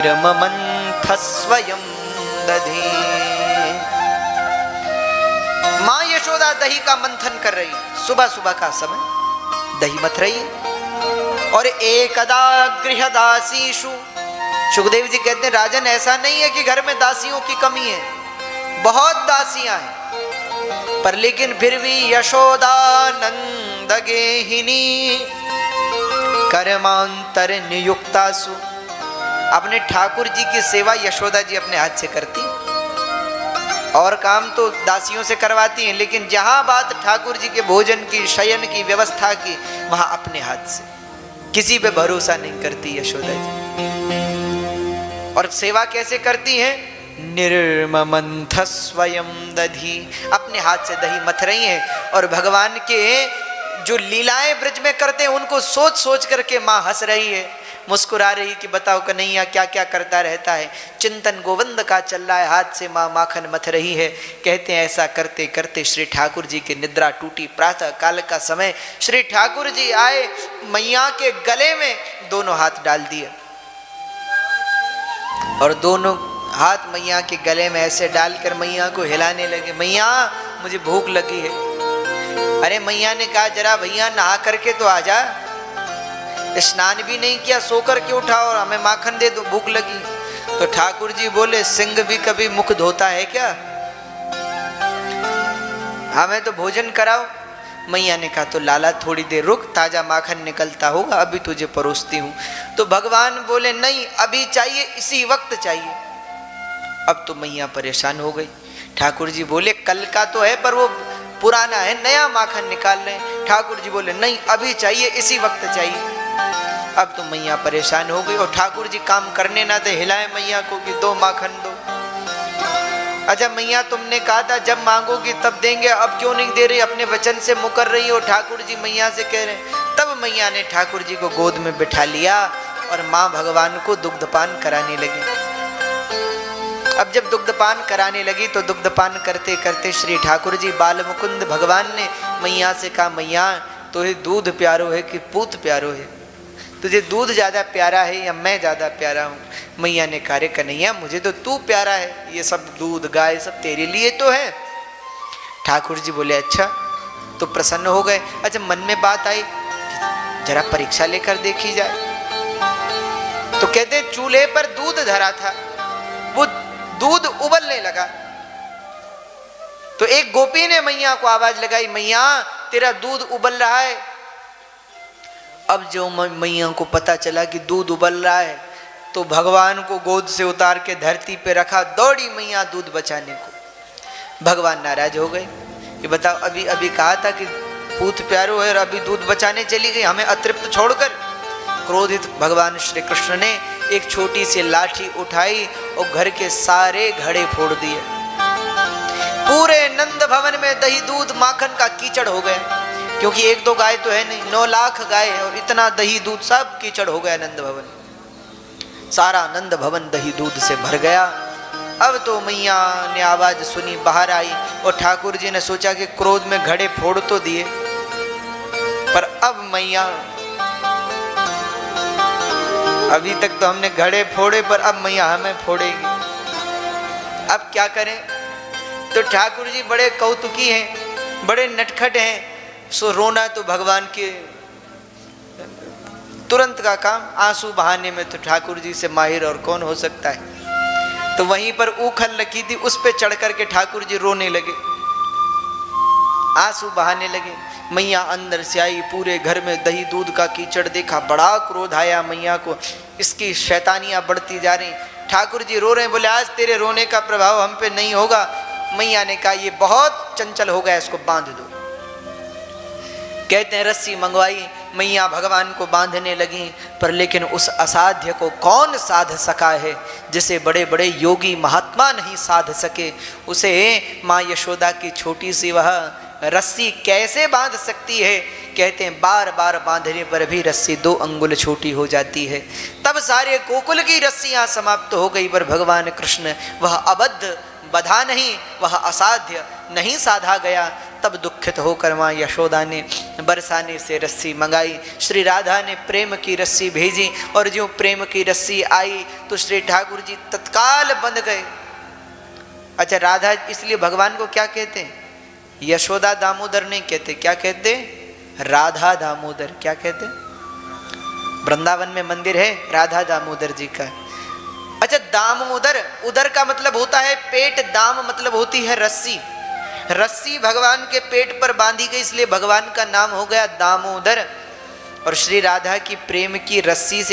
रममंथ स्वयं दधी। माँ यशोदा दही का मंथन कर रही, सुबह सुबह का समय दही मथ रही है। और एकदा गृहदासीषु, सुखदेव जी कहते हैं राजन ऐसा नहीं है कि घर में दासियों की कमी है, बहुत दासियां हैं, पर लेकिन फिर भी यशोदा नंद गेहिनी कर्मांतर नियुक्तासु, अपने ठाकुर जी की सेवा यशोदा जी अपने हाथ से करती, और काम तो दासियों से करवाती हैं, लेकिन जहां बात ठाकुर जी के भोजन की, शयन की व्यवस्था की, वहां अपने हाथ से, किसी पे भरोसा नहीं करती यशोदा जी। और सेवा कैसे करती हैं? निर्ममंथ स्वयं दधी, अपने हाथ से दही मथ रही हैं। और भगवान के जो लीलाएं ब्रज में करते हैं उनको सोच सोच करके माँ हंस रही है, मुस्कुरा रही कि बताओ कन्हैया क्या क्या करता रहता है, चिंतन गोविंद का चल रहा है, हाथ से माँ माखन मथ रही है। कहते हैं ऐसा करते करते श्री ठाकुर जी की निद्रा टूटी। प्रातः काल का समय श्री ठाकुर जी आए, मैया के गले में दोनों हाथ डाल दिए और दोनों हाथ मैया के गले में ऐसे डालकर मैया को हिलाने लगे। मैया मुझे भूख लगी है। अरे मैया ने कहा जरा भैया नहा करके तो आ जा, स्नान भी नहीं किया, सो करके उठा और हमें माखन दे दो, भूख लगी। तो ठाकुर जी बोले सिंह भी कभी मुख धोता है क्या, हमें तो भोजन कराओ। मैया ने कहा तो लाला थोड़ी देर रुक, ताजा माखन निकलता होगा, अभी तुझे परोसती हूँ। तो भगवान बोले नहीं अभी चाहिए, इसी वक्त चाहिए। अब तो मैया परेशान हो गई। ठाकुर जी बोले कल का तो है पर वो पुराना है, नया माखन निकाल रहे हैं। ठाकुर जी बोले नहीं अभी चाहिए, इसी वक्त चाहिए। अब तो मैया परेशान हो गई और ठाकुर जी काम करने ना दे, हिलाए मैया को कि दो माखन दो। अच्छा मैया तुमने कहा था जब मांगोगी तब देंगे, अब क्यों नहीं दे रही, अपने वचन से मुकर रही हो। ठाकुर जी मैया से कह रहे हैं। तब मैया ने ठाकुर जी को गोद में बिठा लिया और माँ भगवान को दुग्धपान कराने लगी। अब जब दुग्धपान कराने लगी तो दुग्धपान करते करते श्री ठाकुर जी बाल मुकुंद भगवान ने मैया से कहा मैया तुझे दूध प्यारो है कि पूत प्यारो है, तुझे दूध ज़्यादा प्यारा है या मैं ज़्यादा प्यारा हूँ। मैया ने कहा कन्हैया मुझे तो तू प्यारा है, ये सब दूध गाय सब तेरे लिए तो है। ठाकुर जी बोले अच्छा, तो प्रसन्न हो गए। अच्छा मन में बात आई जरा परीक्षा लेकर देखी जाए। तो कहते चूल्हे पर दूध धरा था, वो दूध उबलने लगा। तो एक गोपी ने मैया को आवाज लगाई मैया तेरा दूध उबल रहा है। अब जो मैया को पता चला कि दूध उबल रहा है तो भगवान को गोद से उतार के धरती पे रखा, दौड़ी मैया दूध बचाने को। भगवान नाराज हो गए कि बताओ अभी अभी कहा था कि पूत प्यारो है और अभी दूध बचाने चली गई हमें अतृप्त छोड़कर। क्रोधित भगवान श्री कृष्ण ने एक छोटी सी लाठी उठाई और घर के सारे घड़े फोड़ दिए। पूरे नंद भवन में दही दूध माखन का कीचड़ हो गया, क्योंकि एक दो गाय तो है नहीं, 9 लाख गाय है और इतना दही दूध सब कीचड़ हो गया नंद भवन। सारा नंद भवन दही दूध से भर गया। अब तो मैया ने आवाज सुनी, बाहर आई और ठाकुर जी ने सोचा कि क्रोध में घड़े फोड़ तो दिए, पर अब मैया अभी तक तो हमने घड़े फोड़े पर अब मैया हमें फोड़ेगी, अब क्या करें। तो ठाकुर जी बड़े कौतुकी हैं, बड़े नटखट हैं, सो रोना तो भगवान के तुरंत का काम, आंसू बहाने में तो ठाकुर जी से माहिर और कौन हो सकता है। तो वहीं पर ऊखल रखी थी उस पे चढ़ करके ठाकुर जी रोने लगे, आंसू बहाने लगे। मैया अंदर से आई, पूरे घर में दही दूध का कीचड़ देखा, बड़ा क्रोध आया मैया को, इसकी शैतानियां बढ़ती जा रही। ठाकुर जी रो रहे हैं, बोले आज तेरे रोने का प्रभाव हम पे नहीं होगा। मैया ने कहा ये बहुत चंचल हो गया, इसको बांध दो। कहते हैं रस्सी मंगवाई, मैया भगवान को बांधने लगी, पर लेकिन उस असाध्य को कौन साध सका है, जिसे बड़े बड़े योगी महात्मा नहीं साध सके, उसे माँ यशोदा की छोटी सी वह रस्सी कैसे बांध सकती है। कहते हैं बार बार बांधने पर भी रस्सी 2 अंगुल छोटी हो जाती है। तब सारे गोकुल की रस्सियां समाप्त हो गई, पर भगवान कृष्ण वह अबद्ध बधा नहीं, वह असाध्य नहीं साधा गया। तब दुखित होकर माँ यशोदा ने बरसाने से रस्सी मंगाई। श्री राधा ने प्रेम की रस्सी भेजी और जो प्रेम की रस्सी आई तो श्री ठाकुर जी तत्काल बंध गए। अच्छा, राधा इसलिए भगवान को क्या कहते हैं? यशोदा दामोदर नहीं कहते, क्या कहते? राधा दामोदर। क्या कहते? वृंदावन में मंदिर है राधा दामोदर जी का। अच्छा, दामोदर, उदर का मतलब होता है पेट, दाम मतलब होती है रस्सी। रस्सी भगवान के पेट पर बांधी गई, इसलिए भगवान का नाम हो गया दामोदर। और श्री राधा की प्रेम की रस्सी से